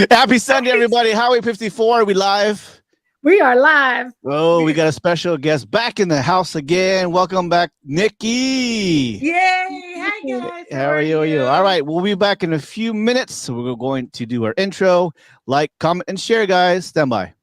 Happy Sunday, everybody. Highway 54. We live. We are live. Oh, we got a special guest back in the house again. Welcome back, Nikki. Yay! Hi guys. How are you? All right, we'll be back in a few minutes. So we're going to do our intro. Like, comment, and share, guys. Stand by.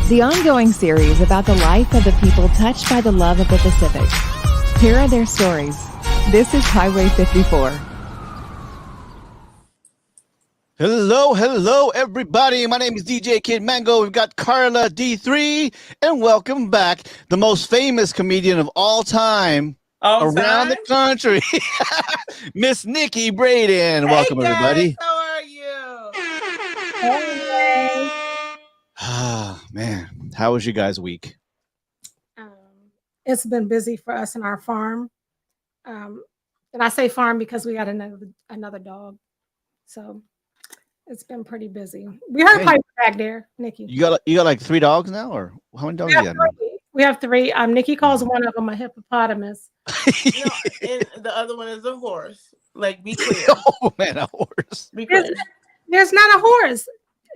The ongoing series about the life of the people touched by the love of the Pacific. Here are their stories. This is Highway 54. Hello, everybody. My name is DJ Kid Mango. We've got Carla D3, and welcome back, the most famous comedian of all time around the country, Miss Nikki Braden. Welcome, guys, everybody. How are you? Hey. Ah, man. How was your guys' week? It's been busy for us in our farm. And I say farm because we got another dog. So it's been pretty busy. We heard Piper back there, Nikki. You got like 3 dogs now, or how many dogs you got now? We have 3. Nikki calls one of them a hippopotamus. No, and the other one is a horse. Like, be clear. Oh man, a horse. Be clear. There's not a horse.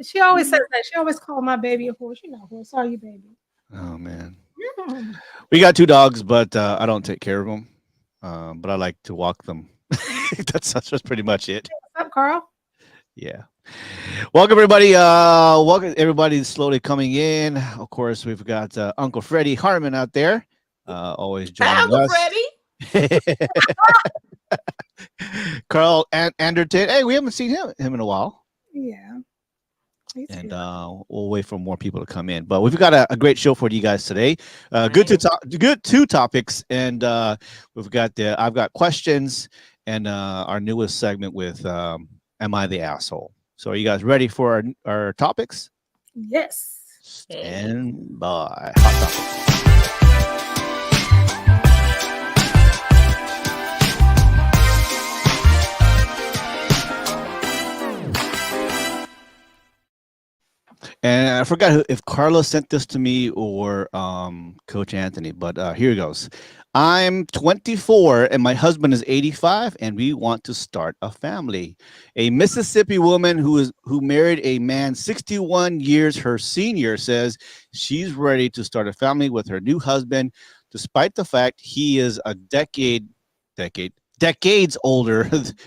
She always says that. She always calls my baby a horse. You're not a horse, are you, baby? Oh man. Yeah. We got 2 dogs, but I don't take care of them. But I like to walk them. That's pretty much it. What's up, Carl? Yeah. Welcome everybody. Welcome everybody slowly coming in. Of course, we've got Uncle Freddie Harmon out there. Always joining Hi, Uncle us. Freddie. Carl Anderton. Hey, we haven't seen him in a while. Yeah. And we'll wait for more people to come in. But we've got a great show for you guys today. Good 2 topics, and I've got questions and our newest segment with Am I the Asshole? So are you guys ready for our topics? Yes. Stand by. Hot topic. And I forgot if Carla sent this to me or Coach Anthony, but here it goes. I'm 24 and my husband is 85 and we want to start a family. A Mississippi woman who married a man 61 years her senior says she's ready to start a family with her new husband despite the fact he is a decades older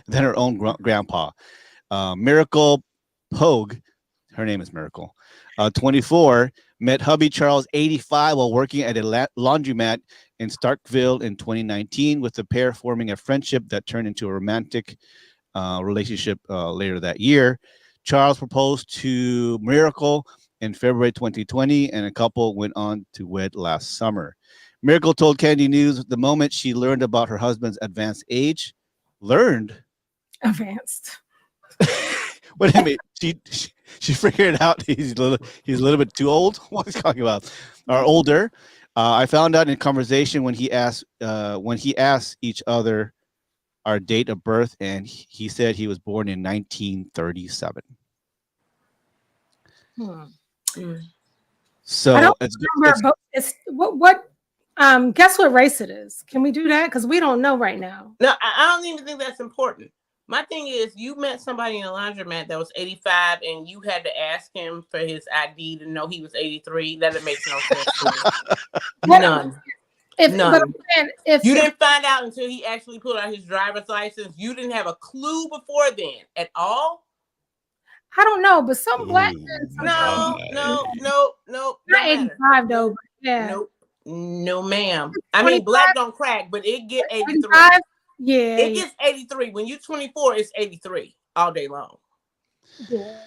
than her own grandpa. Miracle Pogue, her name is Miracle, 24, met hubby Charles, 85, while working at a laundromat in Starkville in 2019, with the pair forming a friendship that turned into a romantic relationship later that year. Charles proposed to Miracle in February 2020, and a couple went on to wed last summer. Miracle told Candy News the moment she learned about her husband's advanced age. Advanced. What I mean, she figured out he's a little bit too old. What he's talking about, or older. I found out in conversation when he asked each other our date of birth, and he said he was born in 1937. So I don't remember. It's what guess what race it is? Can we do that? Because we don't know right now. No, I don't even think that's important. My thing is, you met somebody in a laundromat that was 85, and you had to ask him for his ID to know he was 83. That makes no sense to me. None. If you didn't find out until he actually pulled out his driver's license, you didn't have a clue before then at all. I don't know, but some black men. No. Not 85 though. But yeah. No, ma'am. I mean, black don't crack, but it get 83. 85? Yeah, it gets 83. When you're 24, it's 83 all day long. Yeah.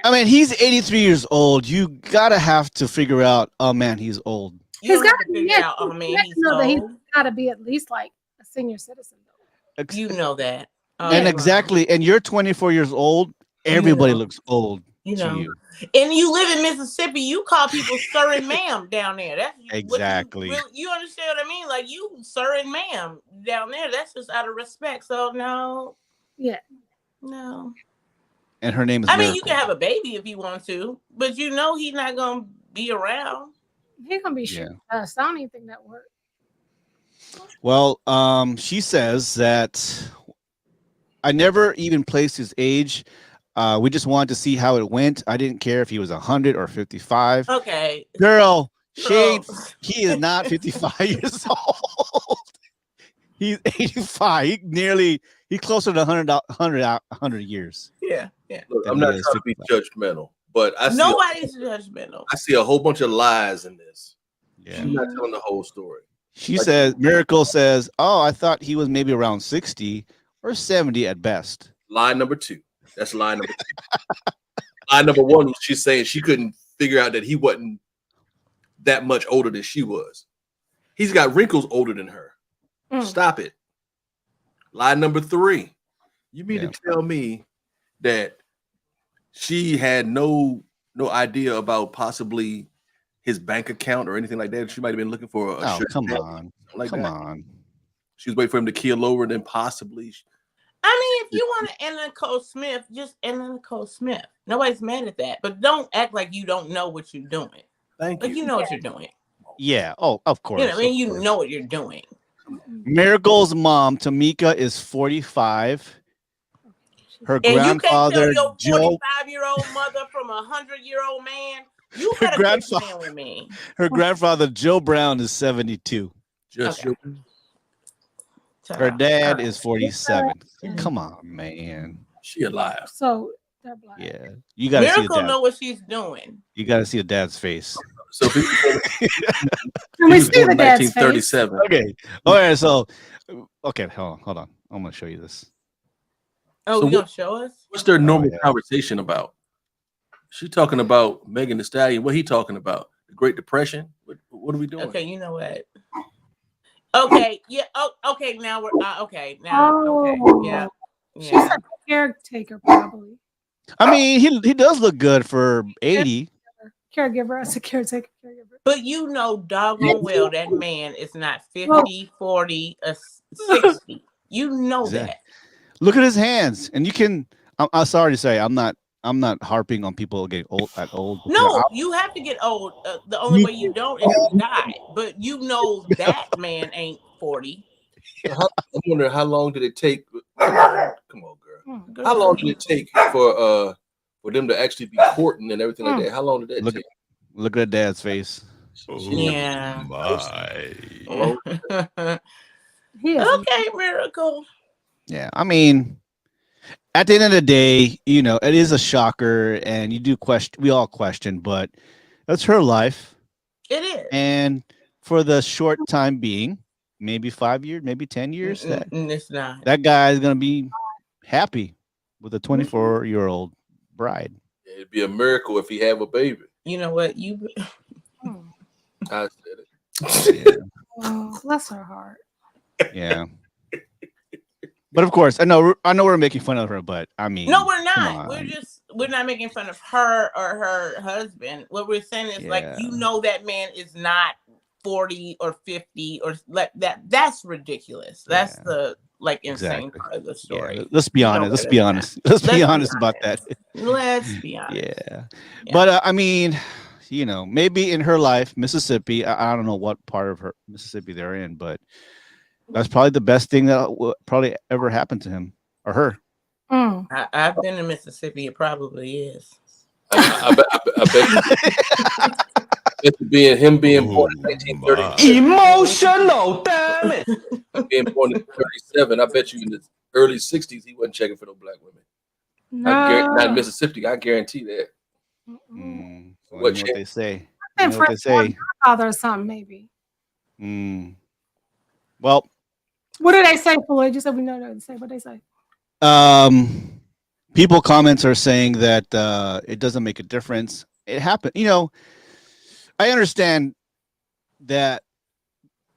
I mean, he's 83 years old. You gotta have to figure out. Oh man, he's old. He's got to figure out. Oh man, he's got to be at least like a senior citizen. Though. You know that. And exactly. And you're 24 years old. Everybody looks old. To you. And you live in Mississippi, you call people sir and ma'am down there. That's exactly. You understand what I mean? Like you sir and ma'am down there. That's just out of respect. So no. Yeah. No. And her name is I Miracle. mean, you can have a baby if you want to, but you know he's not gonna be around. He's gonna be shooting us. I don't even think that works. Well, she says that I never even placed his age. We just wanted to see how it went. I didn't care if he was 100 or 55. Okay. Girl, he is not 55 years old. He's 85. He's closer to 100 years. Yeah. Look, I'm not trying to be judgmental, but nobody's judgmental. I see a whole bunch of lies in this. Yeah. She's not telling the whole story. She says, Miracle says, oh, I thought he was maybe around 60 or 70 at best. Lie number 2. That's lie number 2. Lie number 1, she's saying she couldn't figure out that he wasn't that much older than she was. He's got wrinkles older than her. Stop it. Lie number 3. You mean to tell me that she had no idea about possibly his bank account or anything like that? She might have been looking for a come on. Come on. She was waiting for him to keel over and then possibly. I mean, if you want to end Nicole Smith, just end Nicole Smith. Nobody's mad at that. But don't act like you don't know what you're doing. Thank you. Like you know what you're doing. Yeah. Oh, of course. You know, I mean, you know what you're doing. Miracle's mom, Tamika, is 45. Her and grandfather, you can't tell your Joe, 45-year-old mother from a 100-year-old man. You better quit playing with me. Her grandfather, Joe Brown, is 72. Her dad is 47. Come on, man. She a liar. So they're black. Yeah, you got to see Miracle know what she's doing. You got to see the dad's face. So can we see the dad's face? 1937. Okay. All right. So, okay. Hold on. I'm gonna show you this. Oh, so you gonna show us? What's their normal conversation about? She talking about Megan Thee Stallion. What he talking about? The Great Depression? What are we doing? Okay, you know what? Okay, yeah. Oh, okay. Now we're okay. Now, okay, yeah. She's a caretaker, probably. I mean, he does look good for 80. Caregiver, as a caretaker, caregiver. But you know doggone well that man is not 50, 40, or 60. You know that. Look at his hands, and you can. I'm sorry to say, I'm not harping on people getting old at old. No, you have to get old. The only way you don't is to die. But you know that man ain't 40. I'm wondering how long did it take? Come on, girl. How long did it take for them to actually be courting and everything like that? How long did that take? Look at Dad's face. Yeah. Oh, He is. Okay, Miracle. Yeah, I mean, at the end of the day, you know, it is a shocker, and you do question. We all question, but that's her life, It is. and for the short time being, maybe 5 years, maybe 10 years, It's not. that guy is gonna be happy with a 24-year-old bride. it'd be a miracle if he have a baby. You know what? I said it. Yeah. Oh, bless her heart. Yeah. But of course, I know we're making fun of her, but I mean, No, we're come not. on. We're not making fun of her or her husband. What we're saying is like, Yeah. you know, that man is not 40 or 50 or like that. That's ridiculous. That's Yeah. the like insane Exactly. part of the story. Yeah, let's be You know honest. Let's better be than honest. that. Let's be Let's be honest about that. honest. Let's be honest. Yeah. Yeah. But I mean, you know, maybe in her life, Mississippi, I don't know what part of her Mississippi they're in, but that's probably the best thing that will probably ever happen to him or her. Mm. I've been to Mississippi. It probably is. I bet you him being born in 1930, Emotional, damn it. being born in 37, I bet you in the early 60s he wasn't checking for no black women. Not in Mississippi, I guarantee that. Well, you know What what they say. And You know what they say. father or something, maybe. Well, What do they say, Floyd? You said we know what they say. What they say? people comments are saying that it doesn't make a difference. It happened. You know, I understand that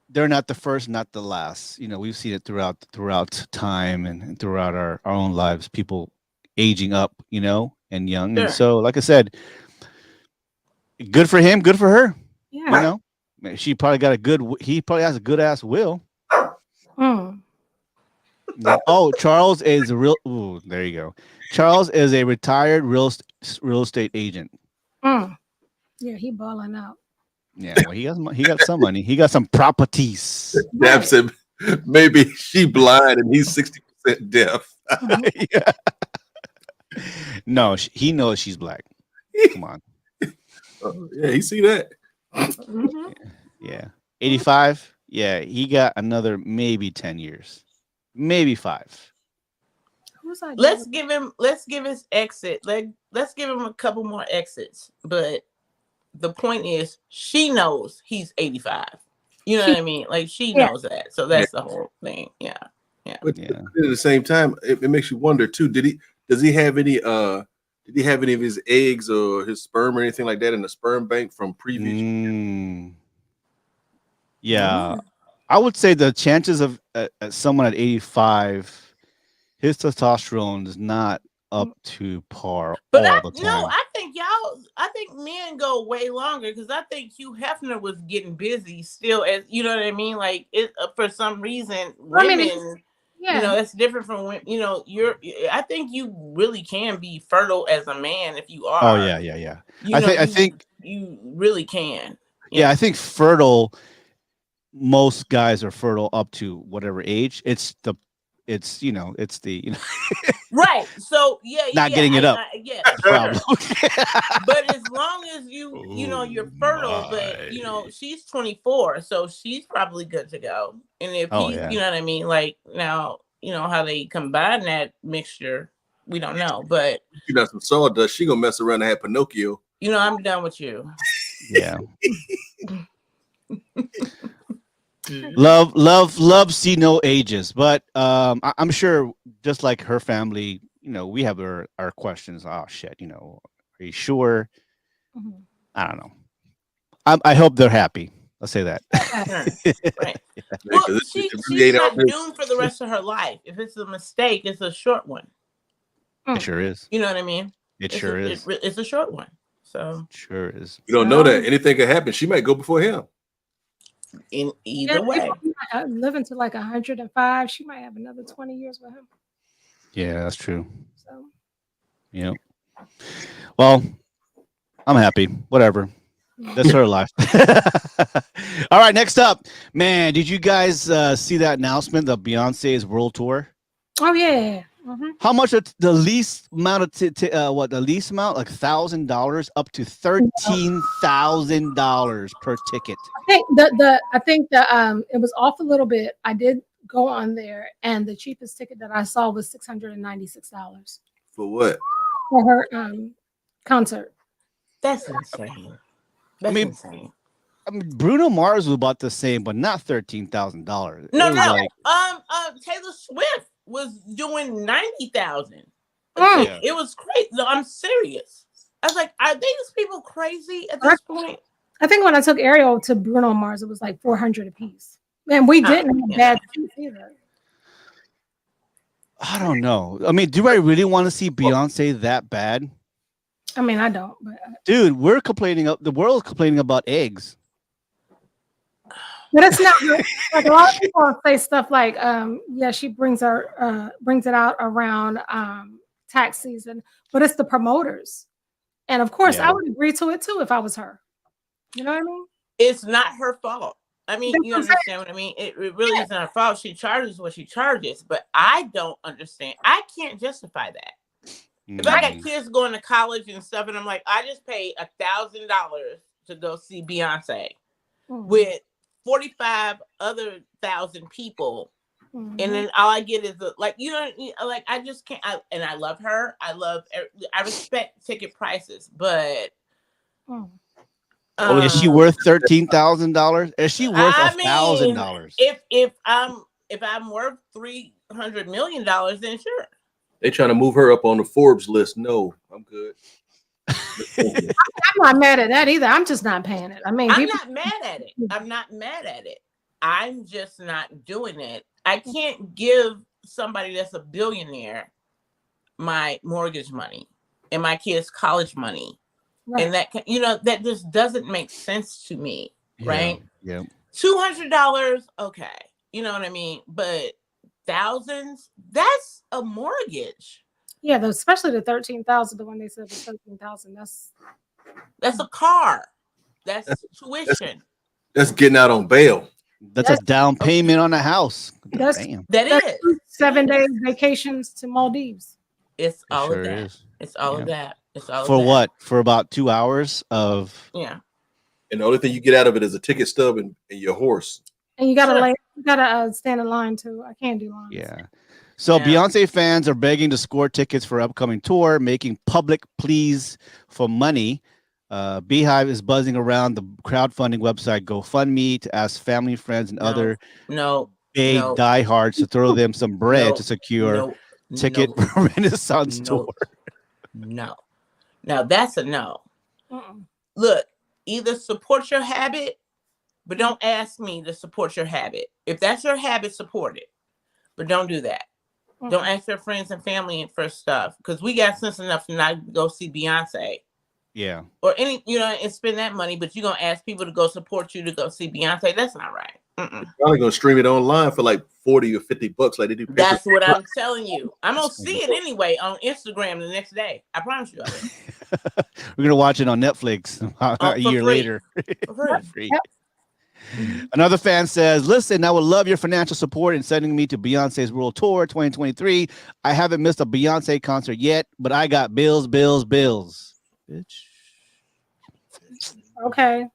they're not the first, not the last. You know, we've seen it throughout time and throughout our own lives, people aging up, you know, and young. Sure. And so, like I said, good for him, good for her. Yeah. You know, he probably has a good ass will. Mm. Oh, Charles is a real. Ooh, there you go. Charles is a retired real estate agent. Mm. Yeah, he balling out. Yeah, well, he got some money. He got some properties. Dab said maybe she blind and he's 60% deaf. Yeah. No, he knows she's black. Come on. Oh, yeah, he see that. Mhm. Yeah. 85. Yeah, he got another maybe 10 years. Maybe 5. Who's that? Let's give his exit. Let's give him a couple more exits. But the point is, she knows he's 85. You know what I mean? Like she knows that. So that's the whole thing. Yeah. But at the same time, it makes you wonder too. Does he have any of his eggs or his sperm or anything like that in the sperm bank from previous? Yeah. I would say the chances of someone at 85, his testosterone is not up to par But all the time. No, I think men go way longer because I think Hugh Hefner was getting busy still, as you know what I mean. Like it for some reason, women, you know, it's different from women. You know, I think you really can be fertile as a man if you are. Oh yeah. I think you really can. Yeah, I think fertile. Most guys are fertile up to whatever age. It's the right. So not getting it up. Yeah, problem. But as long as you're fertile, but she's 24, so she's probably good to go. And if you know what I mean, like now, how they combine that mixture, we don't know. But you got some sawdust, she gonna mess around and have Pinocchio. I'm done with you. Yeah. Love see no ages, but I'm sure just like her family, we have our questions. Oh shit, are you sure? Mm-hmm. I don't know. I hope they're happy. Let's say that. Right. Well, she's not doomed for the rest of her life. If it's a mistake, it's a short one. It sure is. You know what I mean? It's a short one. So sure is. You don't know that anything could happen. She might go before him. In either way, living to like 105, she might have another 20 years with him. Yeah, that's true. So, well, I'm happy. Whatever. That's her life. All right, next up, man. Did you guys see that announcement of Beyonce's world tour? Oh yeah. How much of the least amount of the least amount, like $1,000 up to $13,000 per ticket. I think the it was off a little bit. I did go on there, and the cheapest ticket that I saw was $696 For what? for her concert. That's insane. That's insane. I mean, Bruno Mars was about the same, but not $13,000. No. Like, Taylor Swift was doing 90,000. Yeah. It was crazy. No, I'm serious. I was like, are these people crazy at this point? I think when I took Ariel to Bruno Mars, it was like $400 a piece, and we didn't have bad seats either. I don't know. I mean, do I really want to see Beyonce that bad? I mean, I don't. But dude, we're complaining. The world's complaining about eggs. But it's not like a lot of people say stuff like, yeah, she brings it out around tax season, but it's the promoters. And of course, I would agree to it too if I was her. You know what I mean? It's not her fault. I mean, you understand what I mean? It really isn't her fault. She charges what she charges, but I don't understand. I can't justify that. If I got kids going to college and stuff, and I'm like, I just paid $1,000 to go see Beyonce with 45 other thousand people, and then all I get is like I just can't. And I love her. I respect ticket prices, but is she worth $13,000? Is she worth $1,000? If I'm worth $300 million, then sure. They trying to move her up on the Forbes list. No, I'm good. I'm not mad at that either. I'm just not paying it. I mean, I'm not mad at it. I'm just not doing it. I can't give somebody that's a billionaire my mortgage money and my kids' college money. Right. And that, that just doesn't make sense to me. Right. Yeah. $200. Okay. You know what I mean? But thousands, that's a mortgage. Yeah, especially the 13,000, the one they said was 13,000. That's a car. That's tuition. That's getting out on bail. That's a down payment on a house. That is 7 days vacations to Maldives. It's all of that. It's all of that. It's all for what? For about 2 hours of And the only thing you get out of it is a ticket stub and your horse. And you gotta stand in line too. I can't do lines. Yeah. So Beyonce fans are begging to score tickets for upcoming tour, making public pleas for money. Beehive is buzzing around the crowdfunding website GoFundMe to ask family, friends, and other diehards to throw them some bread to secure ticket for Renaissance tour. No. Now that's a no. Look, either support your habit, but don't ask me to support your habit. If that's your habit, support it. But don't do that. Don't ask your friends and family for stuff, because we got sense enough to not go see Beyonce. Yeah. Or and spend that money, but you're gonna ask people to go support you to go see Beyonce. That's not right. They're probably gonna stream it online for like $40 or $50 like they do. That's what I'm telling you. I'm gonna see it anyway on Instagram the next day. I promise you. We're gonna watch it on Netflix a year later. For free. Yep. Another fan says, listen, I would love your financial support in sending me to Beyonce's World Tour 2023. I haven't missed a Beyonce concert yet, but I got bills. Bitch. Okay.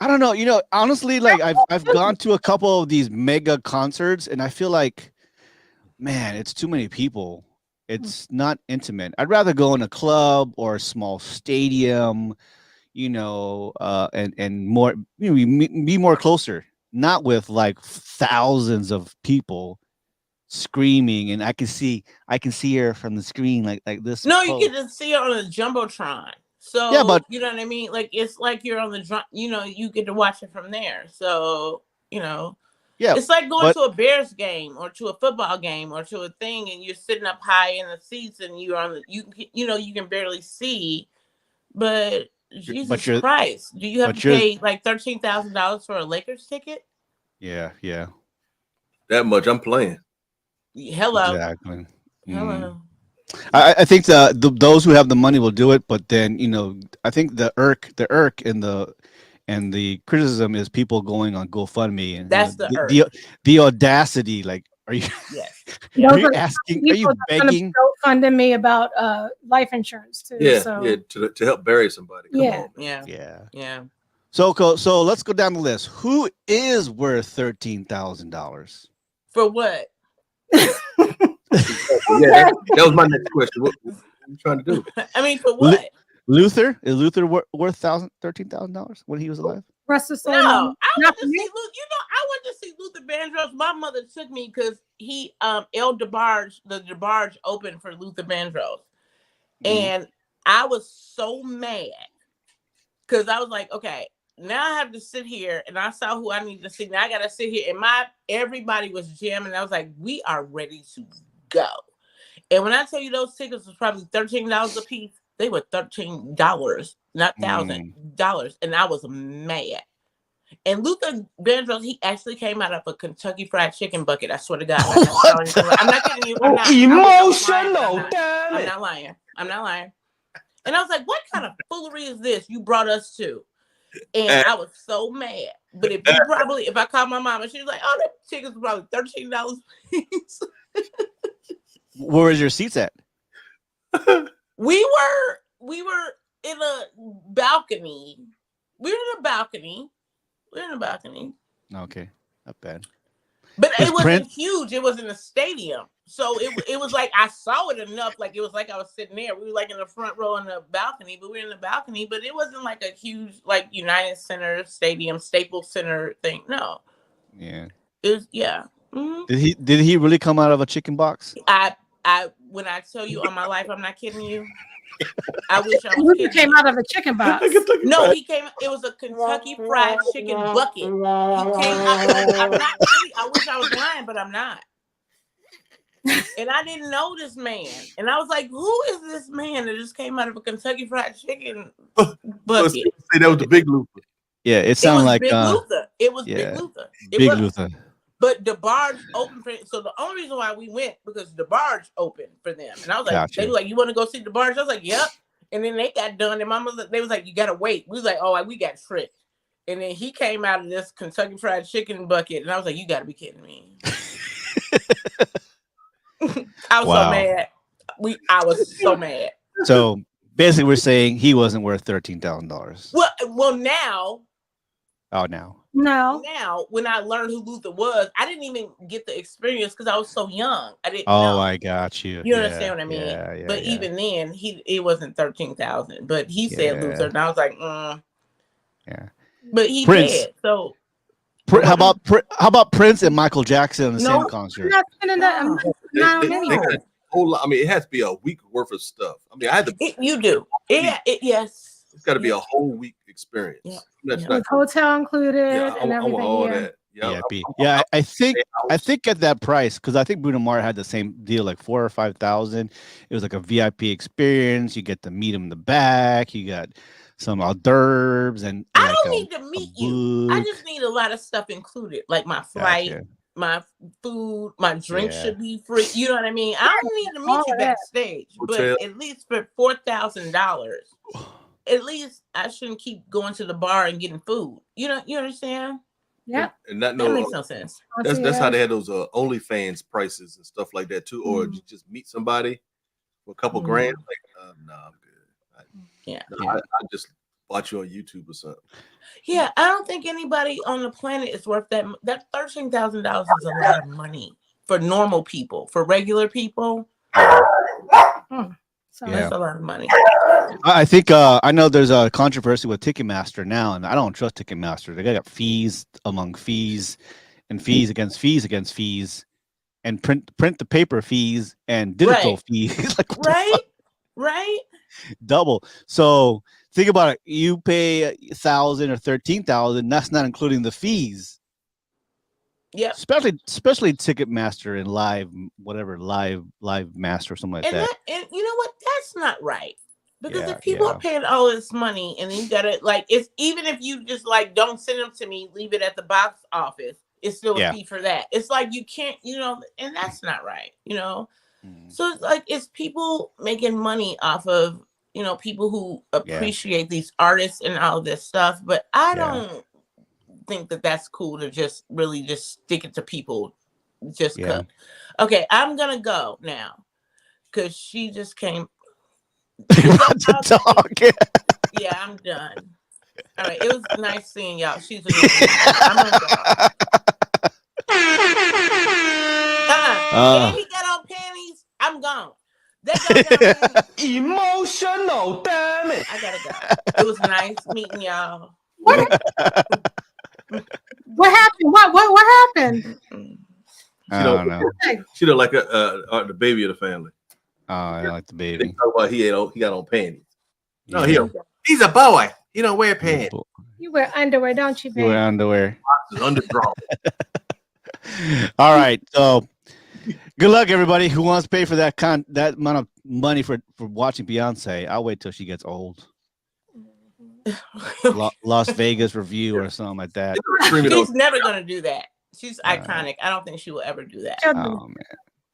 I don't know. Honestly, like I've gone to a couple of these mega concerts, and I feel like, man, it's too many people. It's not intimate. I'd rather go in a club or a small stadium, and more, be more closer, not with like thousands of people screaming, and I can see her from the screen like this. No, you get to see her on a jumbotron. So yeah, but you know what I mean? Like it's like you're on the you get to watch it from there. So it's like going to a Bears game or to a football game or to a thing, and you're sitting up high in the seats, and you're on you can barely see. But Jesus Christ, do you have to pay like $13,000 for a Lakers ticket? Yeah. That much. I'm playing. Hello. Exactly. Hello. I think those who have the money will do it, but then I think the irk and and the criticism is people going on GoFundMe and That's the urge. the audacity. Like, are you Yes. are Those you are asking? Are people you that's gonna begging? GoFundMe me about life insurance too. Yeah, so yeah, to help bury somebody. Come Yeah. on. Yeah. Yeah. Yeah. So let's go down the list. Who is worth $13,000? For what? Yeah, that was my next question. What are you trying to do? I mean, for what? Luther? Is Luther worth $13,000 when he was alive? Rest of soul. No, I Not went for to see me. I went to see Luther Vandross. My mother took me because he El DeBarge, the DeBarge opened for Luther Vandross. And I was so mad because I was like, okay, now I have to sit here, and I saw who I need to see. Now I gotta sit here, and everybody was jamming. I was like, we are ready to go. And when I tell you those tickets was probably $13 a piece, they were $13, not $1,000. And I was mad. And Luther Vandross, he actually came out of a Kentucky Fried Chicken bucket. I swear to God. I'm not kidding you. I'm not, Emotional, damn I'm it. not lying. I'm not lying. And I was like, what kind of foolery is this you brought us to? And I was so mad. But if I called my mom and she was like, oh, that tickets were probably $13 a piece. Where was your seats at? We were in a balcony. We were in a balcony. Okay, not bad. But Is it wasn't Prince- huge. It was in a stadium. So it was like I saw it enough. Like it was like I was sitting there. We were like in the front row in the balcony, but we were in the balcony. But it wasn't like a huge like United Center Stadium, Staples Center thing. No. Yeah. It was Mm-hmm. Did he really come out of a chicken box? I when I tell you on my life, I'm not kidding you. I wish I was Luther kidding. came out of a chicken box. No, he came. It was a Kentucky Fried Chicken bucket. He came out. I'm not kidding. I wish I was lying, but I'm not. And I didn't know this man. And I was like, who is this man that just came out of a Kentucky Fried Chicken bucket? Say that was the big Luther. Yeah, it sounded like Big Luther. It was yeah, Big Luther. Big Luther. But DeBarge opened for so the only reason why we went because DeBarge opened for them. And I was like, Gotcha. they were like, you want to go see DeBarge? I was like, yep. And then they got done, and my mother, they was like, you gotta wait. We was like, oh, we got tricked. And then he came out of this Kentucky Fried Chicken bucket, and I was like, you gotta be kidding me. I was so mad. I was so mad. So basically, we're saying he wasn't worth $13,000. Well, now. Oh, now. No. Now, when I learned who Luther was, I didn't even get the experience because I was so young. I didn't know. I got you. You understand what I mean? Yeah, but even then, it wasn't 13,000. But he said Luther, and I was like, yeah. But he Prince. did. So how about Prince and Michael Jackson in the same concert? I'm not spending that. I'm not on any of it. Whole lot. I mean, it has to be a week worth of stuff. I mean, I had to. You do. Yes. It's got to be a whole week experience. Yeah. That's With hotel included I and want everything. all Yeah. that. I think at that price, because I think Bruno Mars had the same deal, like 4,000 or 5,000. It was like a VIP experience. You get to meet him in the back. You got some hors d'oeuvres, and I don't need to meet you. I just need a lot of stuff included, like my flight, my food, my drink should be free. You know what I mean? I don't need to meet you backstage, but at least for $4,000. At least I shouldn't keep going to the bar and getting food. You understand? Yeah. And that makes no sense. That's how they had those OnlyFans prices and stuff like that too. Or you just meet somebody for a couple grand. Like, no, I'm good. I just watch you on YouTube or something. Yeah, I don't think anybody on the planet is worth that. That $13,000 is a lot of money for normal people. For regular people, so that's a lot of money. I think I know there's a controversy with Ticketmaster now, and I don't trust Ticketmaster. They got fees among fees, and fees against fees against fees, and print the paper fees and digital fees. Like, right, double. So think about it. You pay 1,000 or 13,000. That's not including the fees. Yeah, especially Ticketmaster and Live Master or something like that. And you know what? That's not right. Because if people are paying all this money and you gotta it's even if you just like don't send them to me, leave it at the box office, it's still a fee for that. It's like you can't, and that's not right, So it's like it's people making money off of you know, people who appreciate these artists and all this stuff, but I don't think that that's cool to just really just stick it to people just because. Okay, I'm gonna go now because she just came. To talk. Yeah, I'm done. All right, it was nice seeing y'all. She's annoying. I'm gonna go. And he got on panties. I'm gone. That dog got on panties. Emotional, damn it. I gotta go. It was nice meeting y'all. What happened? What happened? I don't know. She don't like the baby of the family. Oh, I like the They baby. talk about he got on panties. No, he's a boy. He don't wear pants. You wear underwear, don't you, baby? You wear underwear. Underdraw. All right. So good luck, everybody who wants to pay for that amount of money for watching Beyonce. I'll wait till she gets old. Las Vegas review or something like that. She's never gonna do that. She's iconic. I don't think she will ever do that. Oh man,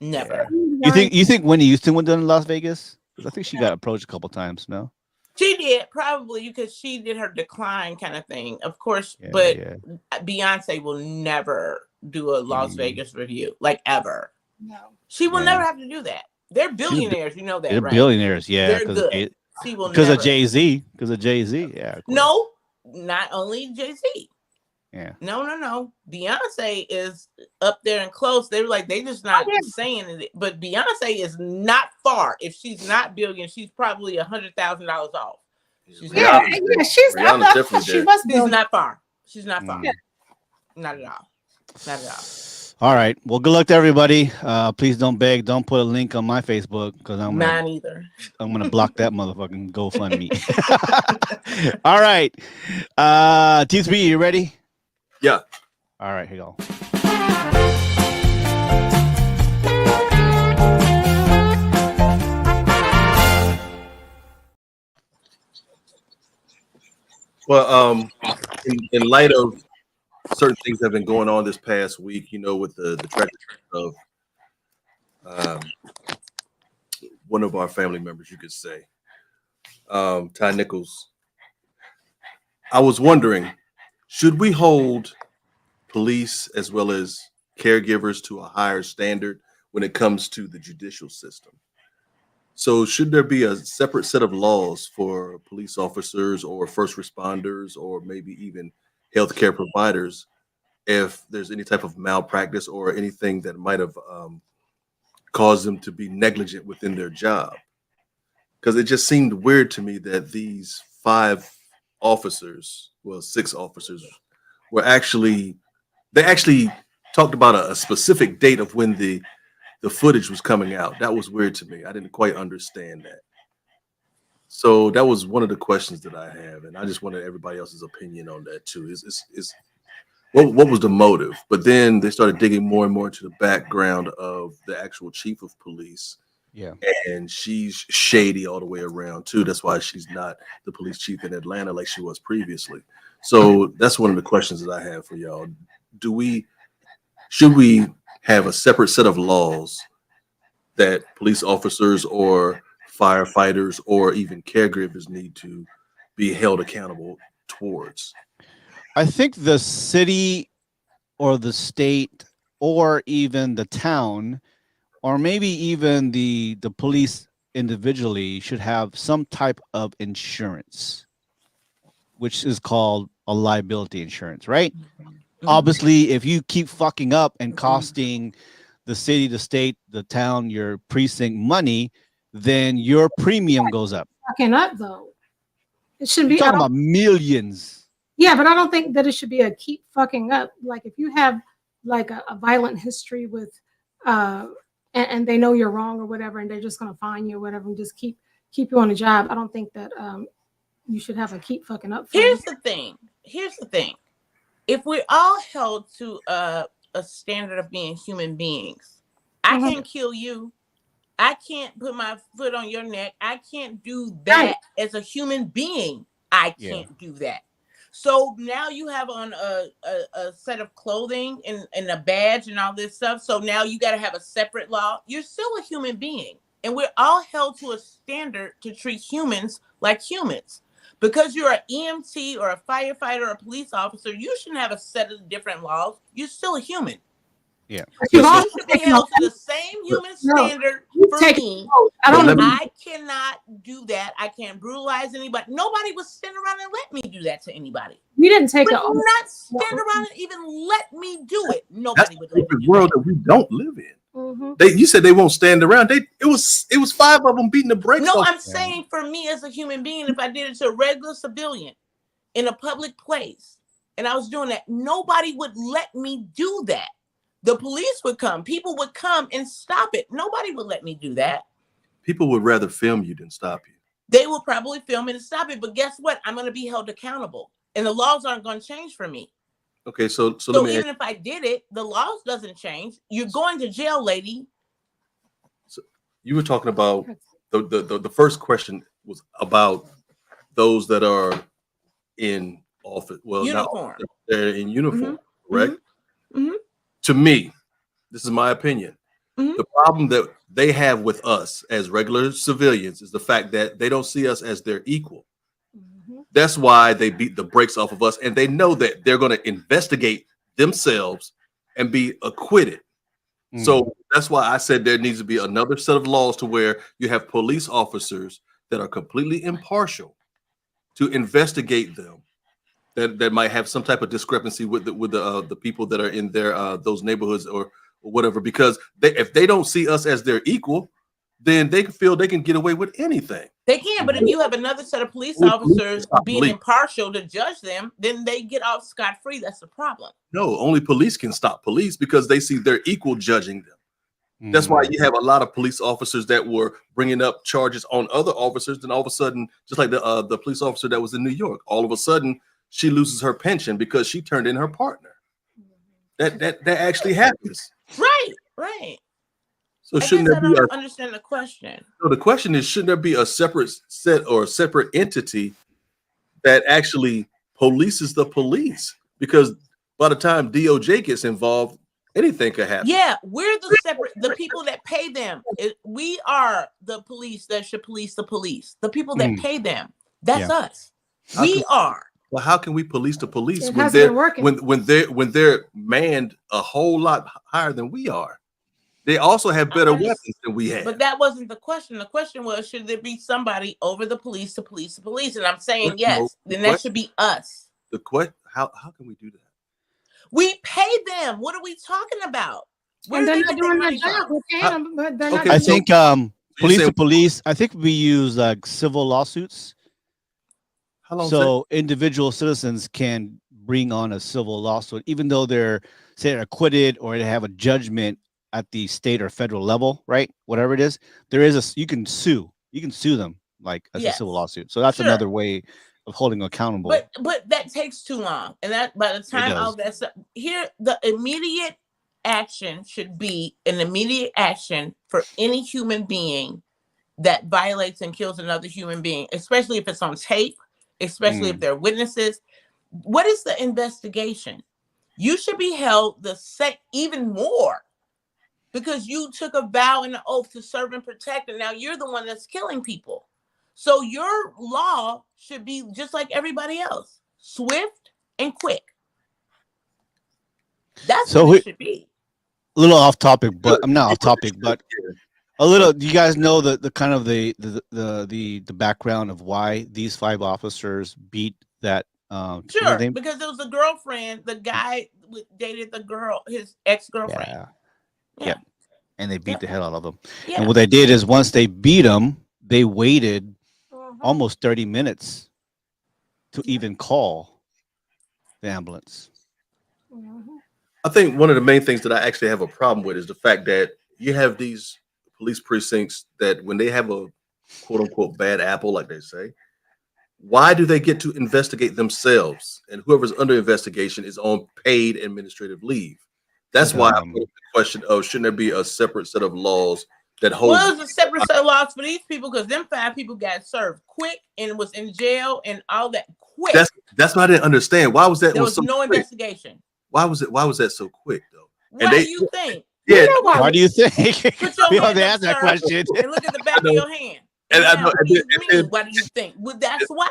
never. Yeah. You think Whitney Houston would do it in Las Vegas? Because I think she got approached a couple times. No, she did probably because she did her decline kind of thing, of course. But Beyonce will never do a Las Vegas review, like ever. No, she will never have to do that. They're billionaires, you know that. They're right? Billionaires, yeah. They're good. She will because of Jay-Z. Because of Jay-Z, yeah. No, not only Jay-Z. Yeah. No. Beyonce is up there and close. They were like, they just not saying it. But Beyonce is not far. If she's not billion, she's probably $100,000 off. She's she's up. She's not far. She's not far. Not at all. Not at all. All right. Well, good luck to everybody. Please don't beg. Don't put a link on my Facebook because I'm gonna block that motherfucking GoFundMe. All right. TSB, you ready? Yeah. All right, here you go. Well, in light of certain things that have been going on this past week, you know, with the tragedy of one of our family members, you could say, Ty Nichols. I was wondering, should we hold police as well as caregivers to a higher standard when it comes to the judicial system? So should there be a separate set of laws for police officers or first responders or maybe even healthcare providers if there's any type of malpractice or anything that might have caused them to be negligent within their job? Because it just seemed weird to me that these 6 officers were actually talked about a specific date of when the footage was coming out. That was weird to me. I didn't quite understand that. So that was one of the questions that I have, and I just wanted everybody else's opinion on that too. What was the motive? But then they started digging more and more into the background of the actual chief of police. Yeah. And she's shady all the way around too. That's why she's not the police chief in Atlanta like she was previously. So that's one of the questions that I have for y'all. Should we have a separate set of laws that police officers or firefighters or even caregivers need to be held accountable towards? I think the city or the state or even the town or maybe even the police individually should have some type of insurance, which is called a liability insurance, right? Obviously, if you keep fucking up and costing the city, the state, the town, your precinct money, then your premium goes up. Fucking up though. It shouldn't be talking about millions. Yeah, but I don't think that it should be a keep fucking up. Like if you have like a violent history with and they know you're wrong or whatever, and they're just gonna fine you or whatever and just keep you on the job. I don't think that you should have a keep fucking up. Here's the thing. If we're all held to a standard of being human beings, I can't kill you. I can't put my foot on your neck. I can't do that as a human being. I can't do that. So now you have on a set of clothing and a badge and all this stuff. So now you got to have a separate law. You're still a human being. And we're all held to a standard to treat humans like humans. Because you're an EMT or a firefighter or a police officer, you shouldn't have a set of different laws. You're still a human. Yeah. You've So also you should be taken held to offense- the same human No, standard you've for taken me. oath. I don't Let know. me- I cannot do that. I can't brutalize anybody. Nobody would stand around and let me do that to anybody. We didn't take Would an oath. not stand around and even let me do it. That's Nobody the would let me perfect do world that. that we don't live in. Mhm. You said they won't stand around. It was 5 of them beating the brakes No, off. I'm saying for me as a human being, if I did it to a regular civilian in a public place and I was doing that, nobody would let me do that. The police would come. People would come and stop it. Nobody would let me do that. People would rather film you than stop you. They will probably film it and stop it. But guess what? I'm going to be held accountable. And the laws aren't going to change for me. Okay, so let So me even if I did it, the laws doesn't change. You're going to jail, lady. you were talking about the first question was about those that are in office. Well, Uniform. not they're in uniform, Mhm. correct? Mhm. To me, this is my opinion. Mhm. The problem that they have with us as regular civilians is the fact that they don't see us as their equal. Mhm. That's why they beat the brakes off of us, and they know that they're going to investigate themselves and be acquitted. So that's why I said there needs to be another set of laws to where you have police officers that are completely impartial to investigate them that might have some type of discrepancy with the people that are in their those neighborhoods or whatever, because if they don't see us as their equal, then they can feel they can get away with anything. They can, but if you have another set of police Only police officers can stop being police. impartial to judge them, then they get off scot-free. That's the problem. No, only police can stop police because they see their equal judging them. That's why you have a lot of police officers that were bringing up charges on other officers. Then all of a sudden, just like the police officer that was in New York, all of a sudden she loses her pension because she turned in her partner. That actually happens. Right, right. So I shouldn't guess there I be don't understand the question. so the question is, shouldn't there be a separate set or a separate entity that actually polices the police? Because by the time DOJ gets involved, anything could happen. Yeah, we're the people that pay them. We are the police that should police the police. The people that pay them. That's us. We are. Well, how can we police the police It when hasn't they're been working. when they're manned a whole lot higher than we are? They also have better weapons than we have. But that wasn't the question. The question was, should there be somebody over the police to police the police? And I'm saying yes. Then that should be us. The question: how can we do that? We pay them. What are we talking about? Where And do they're they not get their doing their money job. from? We're paying them, but they're not. Okay, I doing think police saying- to police. I think we use like civil lawsuits. How long? So individual citizens can bring on a civil lawsuit, even though they're say they're acquitted or they have a judgment at the state or federal level, right? Whatever it is, there is you can sue them like as a civil lawsuit. So that's Sure. another way of holding accountable. But that takes too long. And that by the time all that stuff here, the immediate action should be an immediate action for any human being that violates and kills another human being, especially if it's on tape, especially if they're witnesses. What is the investigation? You should be held the same, even more, because you took a vow and an oath to serve and protect, and now you're the one that's killing people. So your law should be just like everybody else, swift and quick. That's So what it should be. a little off topic, but I'm not off topic, but a little. Do you guys know the kind of the background of why these 5 officers beat that? Sure, because it was a girlfriend. The guy dated the girl, his ex-girlfriend. Yeah. And they beat the hell out of them. Yeah. And what they did is once they beat them, they waited almost 30 minutes to even call the ambulance. I think one of the main things that I actually have a problem with is the fact that you have these police precincts that when they have a quote unquote bad apple, like they say, why do they get to investigate themselves? And whoever's under investigation is on paid administrative leave. That's why I put the question of shouldn't there be a separate set of laws that hold? Well, it was a separate set of laws for these people because them 5 people got served quick and was in jail and all that quick. That's what I didn't understand. Why was that? There was so no quick? investigation. Why was that so quick though? Why do you think? Yeah, know why. Why do you think? Put your We don't hand have to up, ask that sir, question. and look at the back of your hand. And I Now, know- what do you and- mean? What do you think? Well, that's why.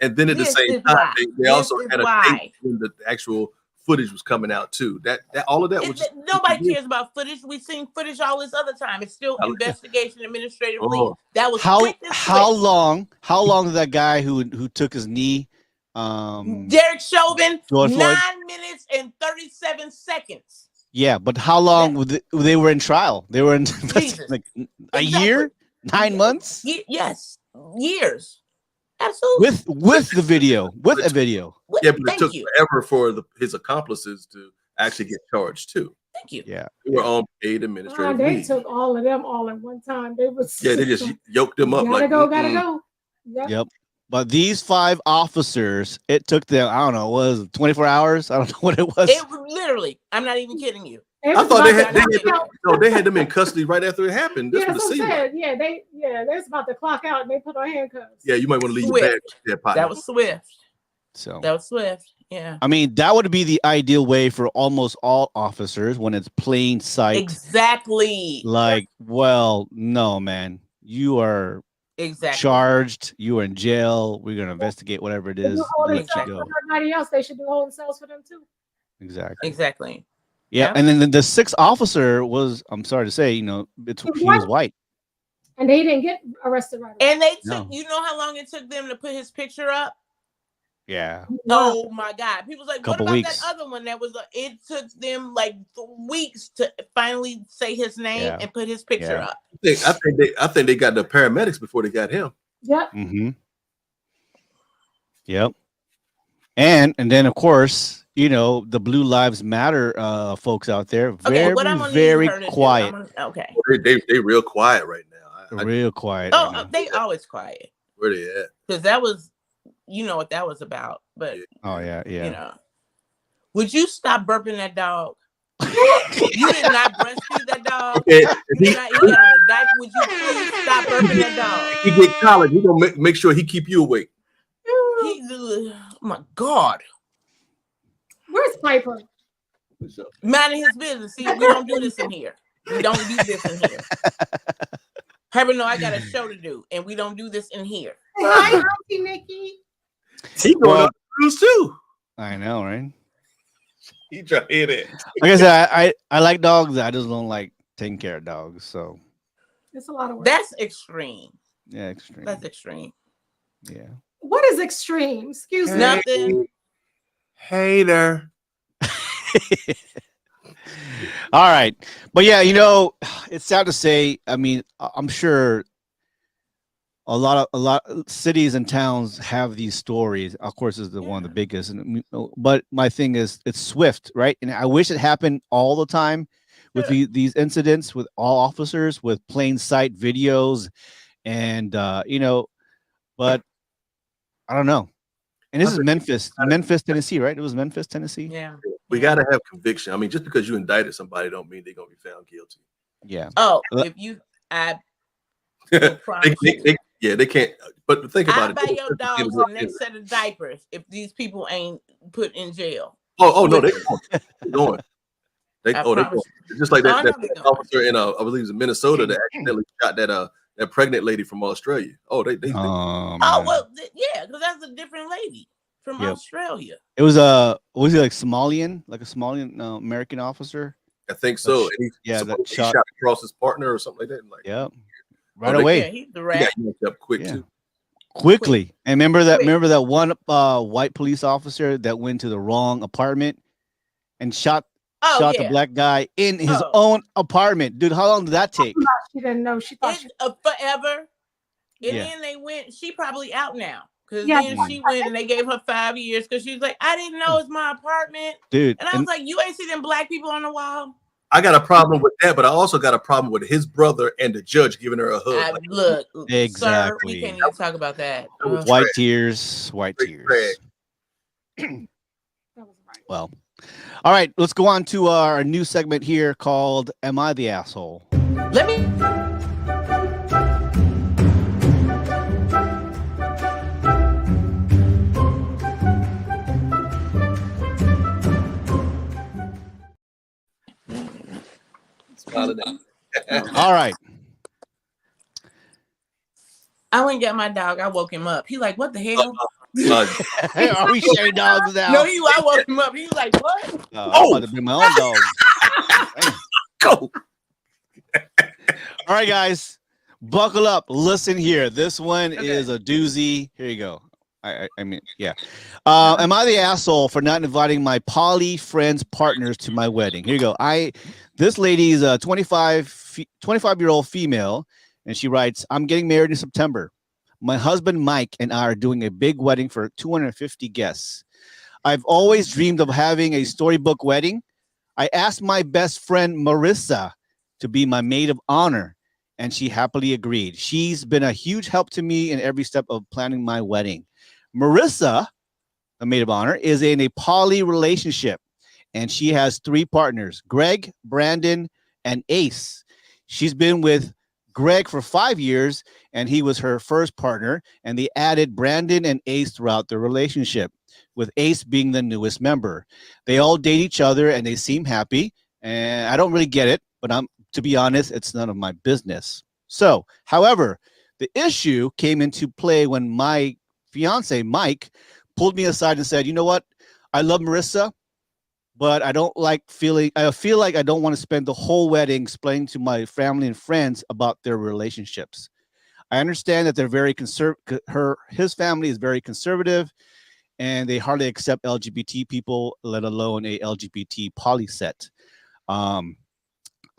and then at the This same is time, why. they This also is had a why. tape when the actual footage was coming out too. That all of that was just Nobody cares about footage. We've seen footage all this other time. It's still investigation, administrative leave. That was quick and how swift. long did that guy who took his knee Derek Chauvin, George 9 Floyd? minutes and 37 seconds. Yeah, but how long they were in trial? They were in Jesus. like a year, 9 months Yes, years. Absolutely. with the video, with a video. yeah, but it Thank took you. forever for his accomplices to actually get charged too. Thank you. Yeah, They were on paid administrative They leave. took all of them all at one time. They was Yeah, they just yoked them up gotta like go, gotta go. yep. But these 5 officers, it took them, I don't know, was it 24 hours? I don't know what it was. It was literally, I'm not even kidding you. I thought they had No, they had them in custody right after it happened. That's Yeah, what it so seemed like. said, they're about to clock out and they put on handcuffs. Yeah, you might want to leave your Swift. bag there, partner. That was swift. So That was swift. Yeah. I mean, that would be the ideal way for almost all officers when it's plain sight. Exactly. Like, well, no, man, you are Exactly. charged. You are in jail. We're gonna investigate whatever it They is. do holding Let you cells go. for everybody else. They should do holding cells for them too. Exactly. Exactly. Yeah, Yeah. and then the 6th officer was, I'm sorry to say, he was white. And they didn't get arrested right away. And they took, No. you know how long it took them to put his picture up? Yeah. Oh my God. People's like, Couple what about weeks. that other one that was, it took them like weeks to finally say his name Yeah. and put his picture Yeah. up. I think they got the paramedics before they got him. Yep. Mm-hmm. Yep. And then of course, the Blue Lives Matter folks out there, Okay, what I'm gonna very need her to do, quiet. okay. They real quiet right now. Real quiet. Oh, right now. they always quiet. Where they at? Because that was, you know what that was about. But Oh yeah, yeah. would you stop burping that dog? You did not breastfeed that dog. Okay, You if did not eat that on a diaper. Would you please stop burping that dog? he get college, he gonna make sure he keep you awake. Oh my God. Where's Piper? Minding his business. See, we don't do this in here. We don't do this in here. Piper, no, I got a show to do, and we don't do this in here. Hi, Auntie Nikki. He going on the cruise too. I know, right? He try to hit it. Like I said, I like dogs. I just don't like taking care of dogs. So It's a lot of work. That's extreme. yeah, extreme. That's extreme. Yeah. What is extreme? Excuse me. Nothing. Hater. All right. But yeah, it's sad to say. I mean, I'm sure a lot of cities and towns have these stories. Of course, is one of the biggest. But my thing is, it's swift, right? And I wish it happened all the time with these incidents with all officers with plain sight videos, and but I don't know. And this is Memphis, Tennessee, right? It was Memphis, Tennessee. Yeah. We gotta have conviction. I mean, just because you indicted somebody don't mean they're gonna be found guilty. Yeah. Oh, if you, I promise you. They can't. But think I'll about buy it. your dogs the next set of diapers if these people ain't put in jail. Oh no, they're going. They're I going. promise Just like Oh, that I know they're going. officer in I believe it was in Minnesota that accidentally shot that pregnant lady from Australia. Oh, they Oh, man. well, yeah, because that's a different lady from Australia. It was was he like Somalian, like a Somalian American American officer? I think so. And he shot across his partner or something like that. Like, yeah, right away. Yeah, he's the he rat. got yanked up quick too. Quickly. And remember that one white police officer that went to the wrong apartment and shot the black guy in his own apartment. Dude, how long did that take? She didn't know. She thought Forever. And then they went, she probably out now. Because then she went and they gave her 5 years because she was like, I didn't know it's my apartment. Dude. And I was like, you ain't see them black people on the wall? I got a problem with that, but I also got a problem with his brother and the judge giving her a hug. Look, exactly. Sir, we can't even talk about that. White tears. Well, all right, let's go on to our new segment here called Am I the Asshole? Let me. holiday. All right. I went and got my dog. I woke him up. He like, what the hell? Are we sharing dogs now? No, I woke him up. He was like, what? I'm about to bring my own dog. Go. All right, guys, buckle up. Listen here. This one is a doozy. Here you go. I mean, yeah. Am I the asshole for not inviting my poly friends partners to my wedding? Here you go. This lady is a 25-year-old female, and she writes, I'm getting married in September. My husband, Mike, and I are doing a big wedding for 250 guests. I've always dreamed of having a storybook wedding. I asked my best friend, Marissa, to be my maid of honor, and she happily agreed. She's been a huge help to me in every step of planning my wedding. Marissa, the maid of honor, is in a poly relationship, and she has 3 partners, Greg, Brandon, and Ace. She's been with Greg for 5 years, and he was her first partner, and they added Brandon and Ace throughout their relationship, with Ace being the newest member. They all date each other, and they seem happy, and I don't really get it, but to be honest, it's none of my business. So, however, the issue came into play when my fiance, Mike, pulled me aside and said, you know what? I love Marissa, but I feel like I don't want to spend the whole wedding explaining to my family and friends about their relationships. I understand that they're very his family is very conservative, and they hardly accept LGBT people, let alone a LGBT poly set.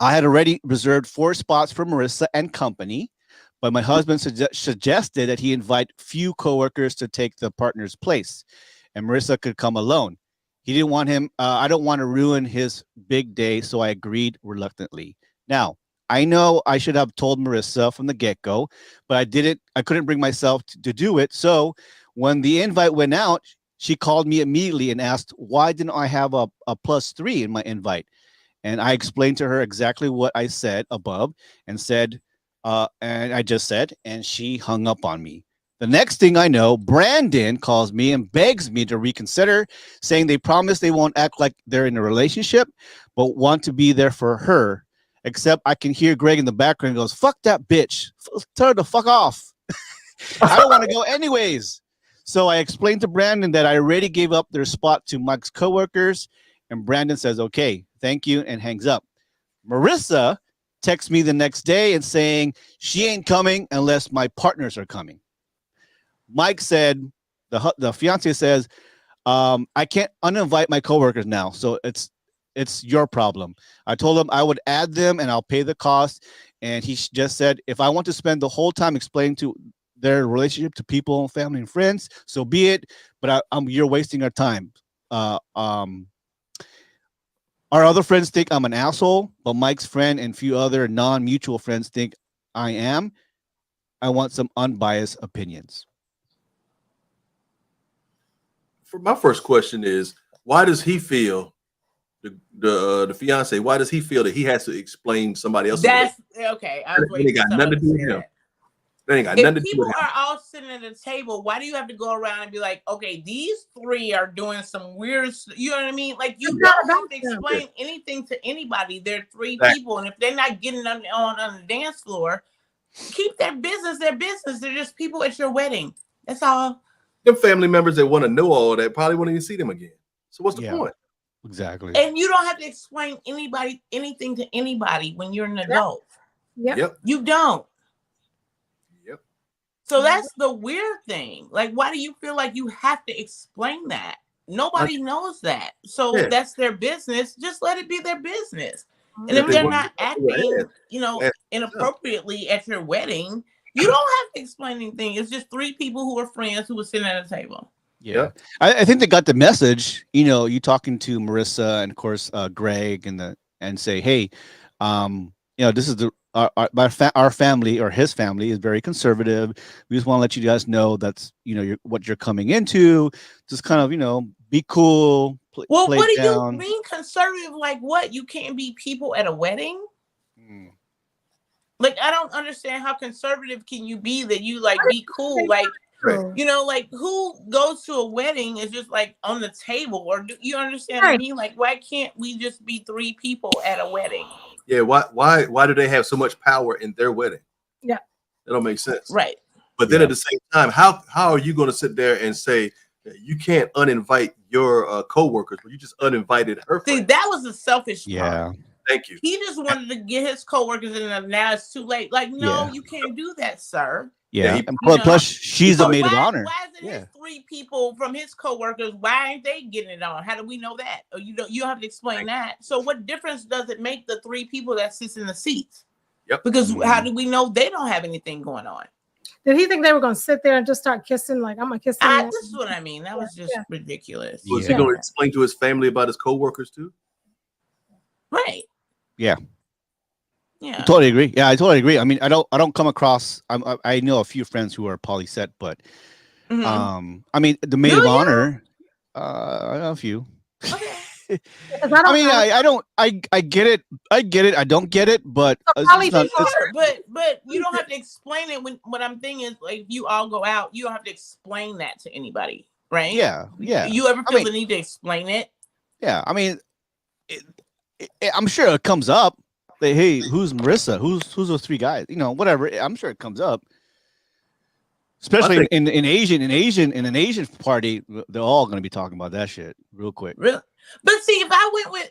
I had already reserved 4 spots for Marissa and company, but my husband suggested that he invite few coworkers to take the partner's place, and Marissa could come alone. He didn't want him. I don't want to ruin his big day, so I agreed reluctantly. Now, I know I should have told Marissa from the get-go, but I didn't. I couldn't bring myself to do it. So when the invite went out, she called me immediately and asked, why didn't I have a +3 in my invite? And I explained to her exactly what I said above and I just said, and she hung up on me. The next thing I know, Brandon calls me and begs me to reconsider, saying they promise they won't act like they're in a relationship, but want to be there for her. Except I can hear Greg in the background goes, fuck that bitch. Tell her to fuck off. I don't want to go anyways. So I explained to Brandon that I already gave up their spot to Mike's coworkers, and Brandon says, okay, thank you, and hangs up. Marissa texts me the next day and saying she ain't coming unless my partners are coming. Mike said, the fiance says, I can't uninvite my coworkers now, so it's your problem. I told him I would add them and I'll pay the cost, and he just said, if I want to spend the whole time explaining to their relationship to people, family, and friends, so be it. But you're wasting our time. Our other friends think I'm an asshole, but Mike's friend and few other non-mutual friends think I am. I want some unbiased opinions. For my first question is, why does he feel the fiance? Why does he feel that he has to explain somebody else's? That's okay. It ain't got nothing to do with him. That ain't got nothing to do people with him. are all sitting at the table, why do you have to go around and be like, okay, these 3 are doing some weird, you know what I mean? Like, you don't have to explain anything to anybody. They're 3 people, and if they're not getting on the dance floor, keep their business their business. They're just people at your wedding. That's all. Them family members that want to know all that probably won't even see them again. So what's the point? Exactly. And you don't have to explain anything to anybody when you're an adult. Yep. You don't. Yep. So that's the weird thing. Like, why do you feel like you have to explain that? Nobody knows that. So that's their business. Just let it be their business. And if they're not acting, inappropriately at your wedding, you don't have to explain anything. It's just 3 people who are friends who were sitting at a table. Yeah. I think they got the message. You talking to Marissa and of course Greg and say, hey, this is our family or his family is very conservative. We just want to let you guys know that's what you're coming into. Just kind of be cool. Well, what do down. you mean conservative? Like what? You can't be people at a wedding? Like, I don't understand how conservative can you be that you like be cool. Like, like who goes to a wedding is just like on the table, or do you understand what I mean? Like, why can't we just be 3 people at a wedding? Yeah, why do they have so much power in their wedding? Yeah. That don't make sense. Right. But then at the same time, how are you going to sit there and say that you can't uninvite your coworkers, but you just uninvited her See, friend? that was a selfish part. Yeah. Thank you. He just wanted to get his coworkers in, and now it's too late. Like, no, Yeah. you can't do that, sir. Yeah. he- And You know, plus, she's the So maid of honor. Why is it Yeah. his 3 people from his coworkers? Why ain't they getting it on? How do we know that? Or you don't have to explain that. So what difference does it make the 3 people that sits in the seats? Yep. Because Mhm. how do we know they don't have anything going on? Did he think they were gonna sit there and just start kissing? Like, I'm gonna kiss him. This is what I mean. That was just ridiculous. Was he Yeah. going to explain to his family about his coworkers too? Right. Yeah. Yeah. Totally agree. Yeah, I totally agree. I mean, I don't come across. I know a few friends who are poly set, but Mhm. I mean, the maid Do of you? honor. I know a few. Okay. I mean, I don't. I get it. I get it. I don't get it, but So poly it's not- people Sure, but you don't have to explain it. When what I'm thinking is, like, if you all go out, you don't have to explain that to anybody, right? yeah, yeah, You ever I feel mean- the need to explain it? yeah. I mean, I'm sure it comes up. Like, hey, who's Marissa? Who's those 3 guys? You know, whatever. I'm sure it comes up. Especially think- in an Asian party, they're all going to be talking about that shit real quick. Really? But see, if I went with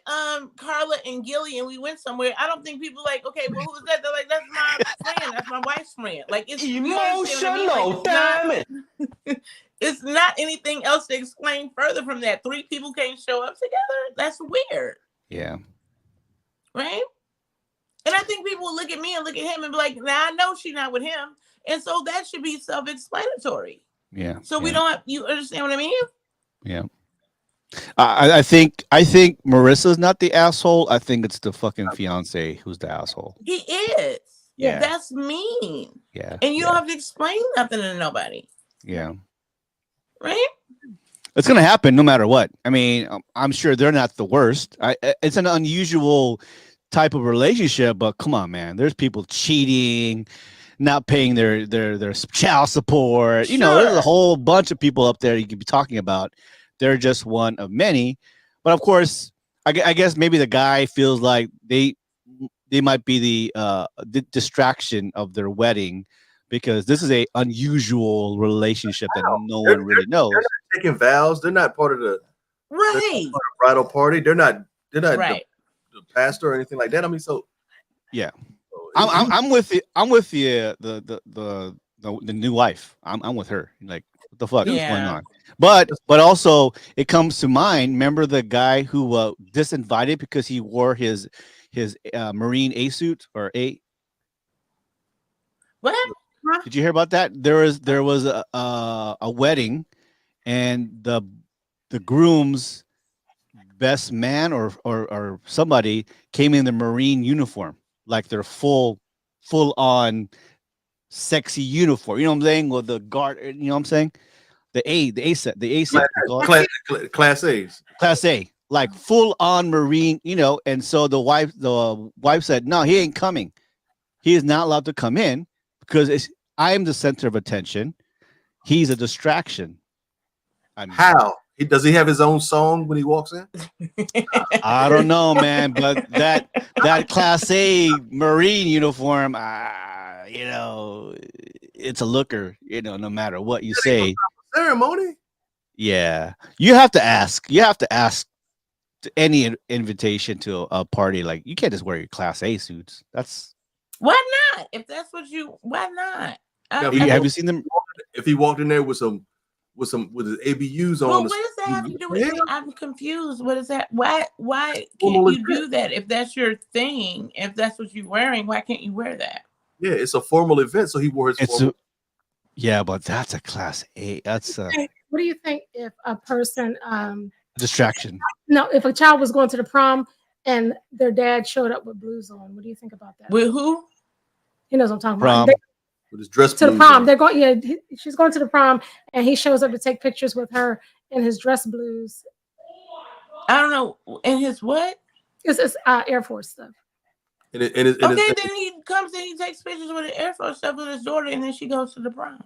Carla and Gilly and we went somewhere, I don't think people like, okay, well, who is that? They're like, that's my friend, that's my wife's friend. Like, it's you understand what I mean? Emotional, damn it. It's not anything else to explain further from that. 3 people can't show up together. That's weird, Yeah, right? And I think people will look at me and look at him and be like, now I know she's not with him. And so that should be self-explanatory. yeah. So we don't have, you understand what I mean? Yeah. I think Marissa's not the asshole. I think it's the fucking fiance who's the asshole. He is. Yeah. That's mean. Yeah. And you don't have to explain nothing to nobody, Yeah. right? It's gonna happen no matter what. I mean, I'm sure they're not the worst. It's an unusual type of relationship, but come on, man. There's people cheating, not paying their child support. You know, there's a Sure. whole bunch of people up there you could be talking about. They're just one of many. But of course, I guess maybe the guy feels like they might be the distraction of their wedding, because this is a unusual relationship that no one really knows. They're not taking vows. They're not part of the Right. bridal party. They're not Right. the pastor or anything like that. I mean, so Yeah. so I'm with you. I'm with the new wife. I'm with her. Like, what the fuck is going Yeah. on? But also it comes to mind. Remember the guy who disinvited because he wore his Marine A suit or A? What? Did you hear about that? There was a wedding, and the groom's best man or somebody came in the Marine uniform, like their full on sexy uniform. You know what I'm saying? With the guard, you know what I'm saying? The A set, they call it. class A's. Class A, like full on Marine, you know. And so the wife said, no, he ain't coming. He is not allowed to come in because I am the center of attention. He's a distraction. I mean, How? Does he have his own song when he walks in? I don't know, man, but that Class A Marine uniform, you know, it's a looker, you know, no matter what you say. Ceremony? Yeah, you have to ask. You have to ask to any invitation to a party. Like, you can't just wear your Class A suits. That's Why not? If that's what you, why not? Yeah, have you seen them? If he walked in there with his ABUs on. Well, what does that have to do with Yeah. it? I'm confused. What is that? Why Formal can't you do that? If that's your thing, if that's what you're wearing, why can't you wear that? Yeah, it's a formal event, so he wore his. It's formal. yeah, but that's a Class A. That's a What do you think if a person, distraction. no, if a child was going to the prom and their dad showed up with blues on? What do you think about that? With who? He knows what I'm talking Prom. about. with his dress To the blues prom, on. they're going. Yeah, she's going to the prom, and he shows up to take pictures with her in his dress blues. I don't know. In his what? It's Air Force stuff. And his, Okay, then he comes and he takes pictures with the Air Force stuff with his daughter, and then she goes to the prom.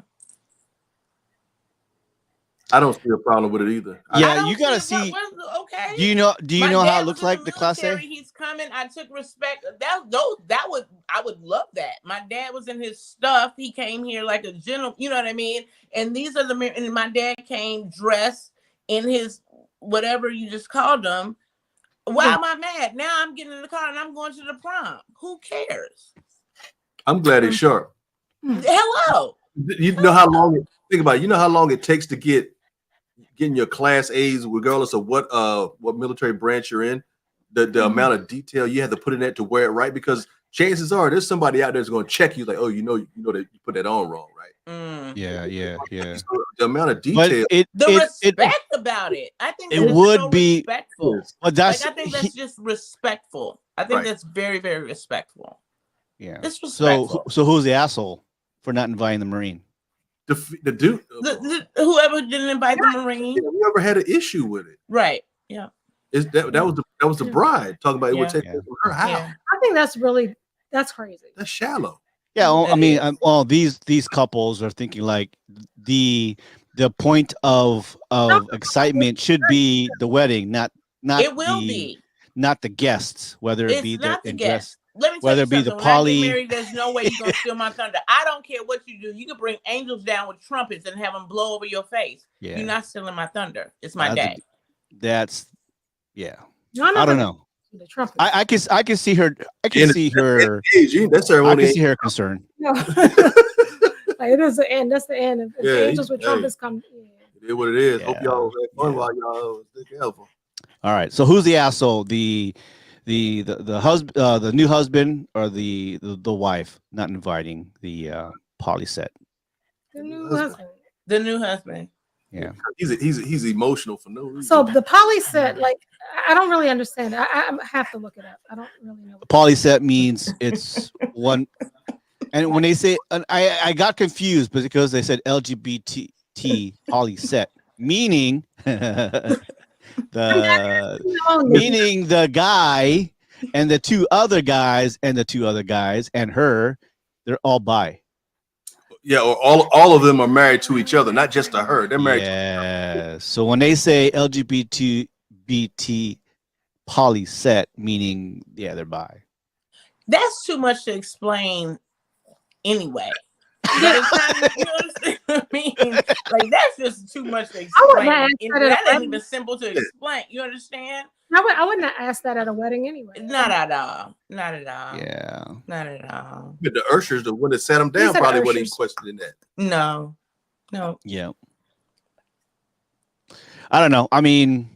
I don't see a problem with it either. Yeah, I don't you gotta see see. okay. Do you know My how dad it looks was in like the Class A? military. He's coming. I took respect. I would love that. My dad was in his stuff. He came here like a gentleman. You know what I mean? And these are and my dad came dressed in his whatever you just called them. Why am I mad? Now I'm getting in the car and I'm going to the prom. Who cares? I'm glad it's short. Hello. You know how long? Think about it. You know how long it takes to getting your class A's, regardless of what military branch you're in. The amount of detail you have to put in that to wear it right, because chances are there's somebody out there that's going to check you like, oh, you know that you put that on wrong, right? Yeah. So the amount of detail, Respect about it. I think it would be respectful. But that's I think that's just respectful. I think that's very, very respectful. Yeah. It's respectful. So who's the asshole for not inviting the Marine? the dude, whoever didn't invite the Marine. Whoever had an issue with it, right? Yeah. That was the bride talking about it would take from her house. I think that's crazy. That's shallow. Yeah, well, I mean, these couples are thinking like the point of excitement should be the wedding, not it will be not the guests, whether it it's be not the guests. Let me tell whether you it be something. the When I poly. get married, there's no way you're gonna steal my thunder. I don't care what you do. You can bring angels down with trumpets and have them blow over your face. Yeah. You're not stealing my thunder. It's my day. That's yeah. No, I don't know. The trumpet. I can see her. I can see her. That's I can see her concern. No. Like, it is the end. That's the end. If the angels with trumpets come. It is what it is. Yeah. Hope y'all have fun while y'all stay careful. All right. So who's the asshole? The husband, the new husband, or the wife not inviting the poly set? The new husband. The new husband. Yeah. He's emotional for no reason. So the poly set, like, I don't really understand it. I have to look it up. I don't really know. Poly set means it's one. And when they say, I got confused because they said LGBT poly set, meaning the guy and the two other guys and her, they're all bi. Yeah, or all of them are married to each other, not just to her. They're married. Yeah. So when they say LGBT poly set, meaning they're bi. That's too much to explain anyway. But it's not, you understand what I mean? Like, that's just too much to explain. That ain't even simple to explain. You understand? I wouldn't have asked that at a wedding anyway. Not at all. Not at all. Yeah. Not at all. But the ushers, the one that sat them down, probably wasn't even questioning that. No. Yeah. I don't know. I mean,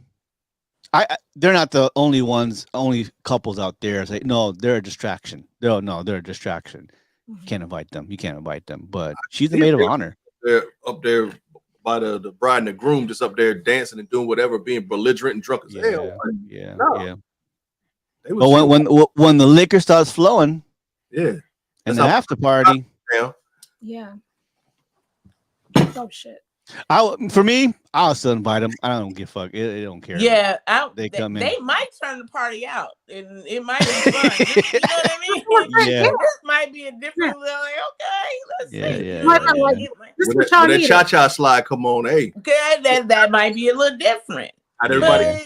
they're not the only couples out there. Say no, they're a distraction. They're a distraction. You can't invite them. But she's the maid of honor. They're up there by the bride and the groom, just up there dancing and doing whatever, being belligerent and drunk as hell. Yeah. But when the liquor starts flowing, and the after party, yeah. Oh shit. For me, I'll still invite them. I don't give a fuck. They don't care. Yeah, they come in. They might turn the party out, and it might be fun. You know what I mean? Yeah. This might be a different. Like, okay, let's see. Yeah. When that cha-cha slide come on, hey. Okay, that might be a little different. Not everybody.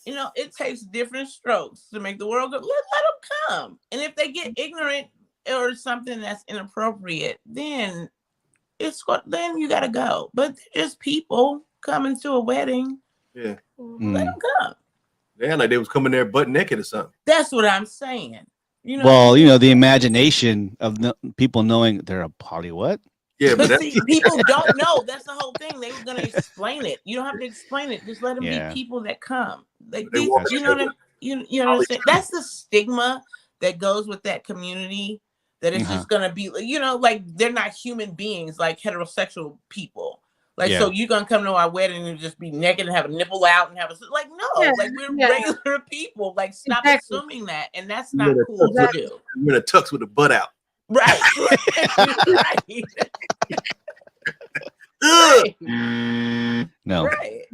But, it takes different strokes to make the world go. Let them come, and if they get ignorant or something that's inappropriate, then then you gotta go. But they're just people coming to a wedding. Yeah. Let them come. Yeah, like they was coming there butt naked or something. That's what I'm saying. The imagination of people knowing they're a poly what? Yeah, but see, people don't know. That's the whole thing. They were gonna explain it. You don't have to explain it. Just let them be people that come. Like you understand? That's the stigma that goes with that community. That it's just gonna be, like they're not human beings like heterosexual people. Like, so you're gonna come to our wedding and just be naked and have a nipple out and have we're regular people. Like, stop assuming that, and that's not cool to do. You're in a tux with the butt out. Right. No. Right.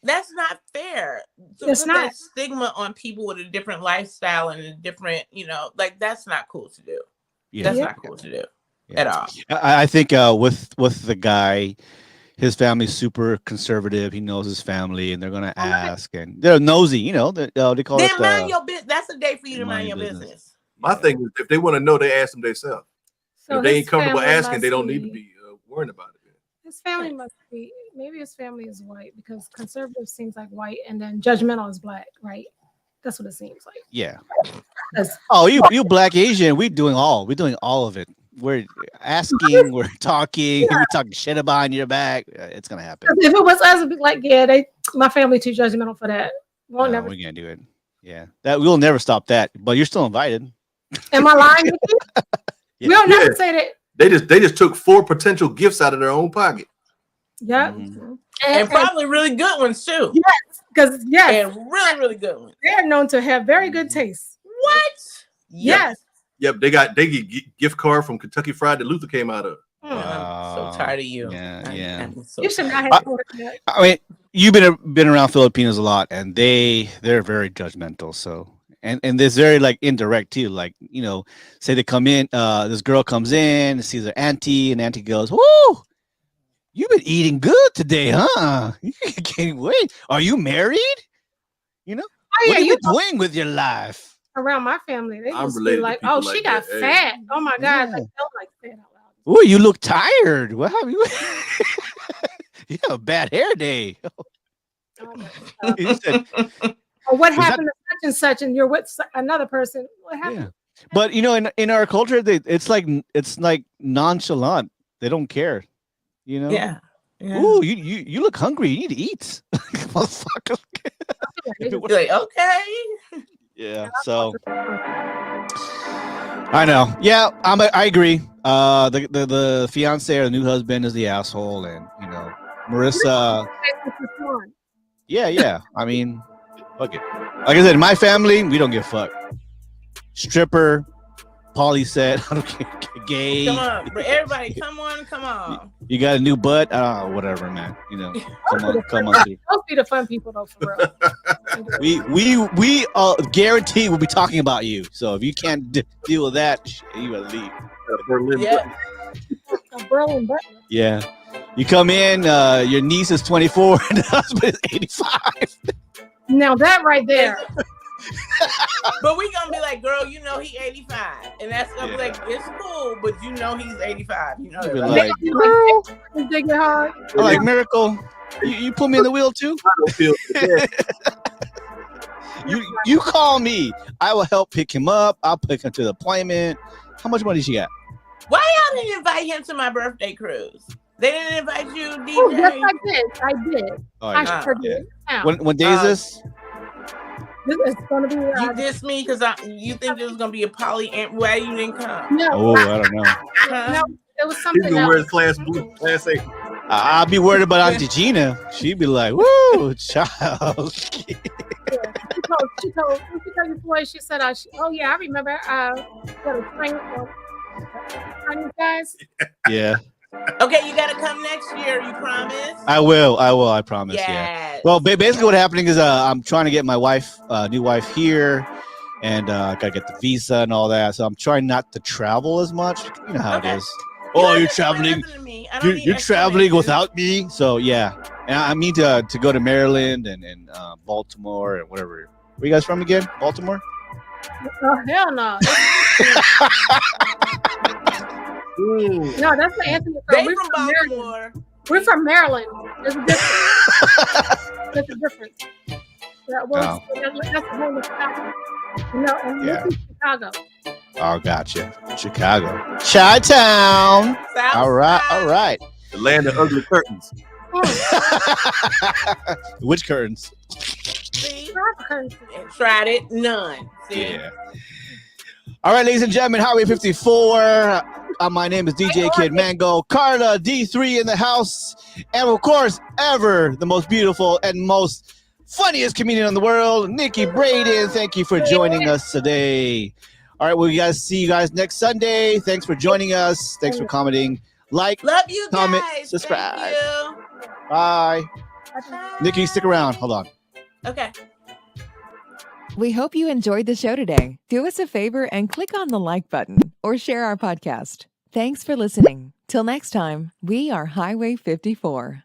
That's not fair. So it's not that stigma on people with a different lifestyle and a different, that's not cool to do. Yeah. That's not cool to do at all. I think with the guy, his family's super conservative. He knows his family, and they're gonna ask, and they're nosy. You know, they call Then it. mind your business. That's a day for you to mind your business. My thing is, if they want to know, they ask them themselves. So If they ain't his comfortable family asking, they must don't need to be worrying about it. His family must be, maybe his family is white because conservative seems like white and then judgmental is black, right? That's what it seems like. Yeah. 'Cause- Oh, you Black Asian. We're doing all of it. We're asking, we're talking, we're talking shit behind your back. It's gonna happen. If it was us, it'd be like, yeah, my family too judgmental for that. Won't No, never. we can't do it. Yeah, that we'll never stop that. But you're still invited. Am I lying with you? Yeah. We'll never say that. They just took 4 potential gifts out of their own pocket. Yeah. Mhm. And probably really good ones too. Because And really, really good ones. they're known to have very good taste. What? Yes. Yep, they get gift card from Kentucky Fried that Luther came out of. Mm. I'm so tired of you. Yeah. I'm so You should not tired. have told her that. I mean, you've been around Filipinos a lot, and they're very judgmental. So and it's very like indirect too. Like, you know, say they come in, this girl comes in, sees her auntie, and auntie goes, "Whoa, you've been eating good today, huh? You can't wait. Are you married? You know, Oh, what yeah, are you you doing with your life?" around my family, they I'm just be related to like, people "Oh, like she got that. Hey. fat. Oh my God, Yeah. I felt like fat out loud." Oh, you look tired. What have you? You have a bad hair day. Oh my God. You said, Or what Is that- happened to such and such, and you're with another person? What happened? yeah. But you know, in our culture, it's like nonchalant. They don't care. You know. Yeah. Yeah. Ooh, you look hungry. You need to eat, motherfucker. They just- Be like, okay. Yeah. So I know. Yeah, I agree. The fiance or the new husband is the asshole, and you know, Marissa. Yeah. I mean, fuck it. Like I said, in my family, we don't give a fuck. Stripper, poly set, I don't care, gay. Come on. But everybody, come on. You got a new butt? Whatever, man. You know, come on through. Those be the fun people, though, for real. We guarantee we'll be talking about you. So if you can't deal with that, you better leave. Berlin Yeah. A Berlin button. Yeah. You come in, your niece is 24 and the husband is 85. Now that right there. But we gonna be like, girl, you know he 85, and that's gonna be like, it's cool, but you know he's 85. You know You'll be that, like, You like, dig it hard. I'm like, Miracle, you put me in the wheel too? I don't feel bad. You call me. I will help pick him up. I'll pick him to the appointment. How much money she got? Why y'all didn't invite him to my birthday cruise? They didn't invite you, DJ. Oh, yes, I did. Oh, I yeah. sure did. Now, What day is this? this is going to be. You dissed me because you think there was gonna be a poly and why you didn't come? No, Oh, I don't know. no, it was He's something gonna wear his else. class A. I'll be worried about Auntie Gina. She'd be like, "Woo, child." She told your boy, she said, oh, yeah, I remember. Got a train guys. Yeah, Okay, you gotta come next year. You promise? I will. I promise. Yeah. Yes. Well, basically, what's happening is I'm trying to get my new wife here, and I gotta get the visa and all that. So I'm trying not to travel as much. You know how Okay. it is. You Oh, don't you're have to say traveling. nothing to me. I don't need You're traveling explanation. without me. So yeah, and I mean to go to Maryland and Baltimore and whatever. Where you guys from again? Baltimore? Oh, hell no. No, that's the Anthony. They We're from Maryland. Baltimore. We're from Maryland. There's a difference. There's a difference. Yeah, well, that's the whole of Chicago. No, and Yeah. this is Chicago. Oh, gotcha. Chicago. Chi-town. South All right. Side. All right. The land of ugly curtains. Which curtains? See? Curtains. And tried it. None. See? Yeah. All right, ladies and gentlemen, Highway 54. My name is DJ Kid Mango. Carla D3 in the house. And of course, ever the most beautiful and most funniest comedian in the world, Nikki Braden. Thank you for joining us today. All right, well, see you guys next Sunday. Thanks for joining us. Thanks for commenting. Like, Love you guys. Comment, Thank subscribe. you. bye. Bye. Nikki, stick around. Hold on. Okay. We hope you enjoyed the show today. Do us a favor and click on the like button or share our podcast. Thanks for listening. Till next time, we are Highway 54.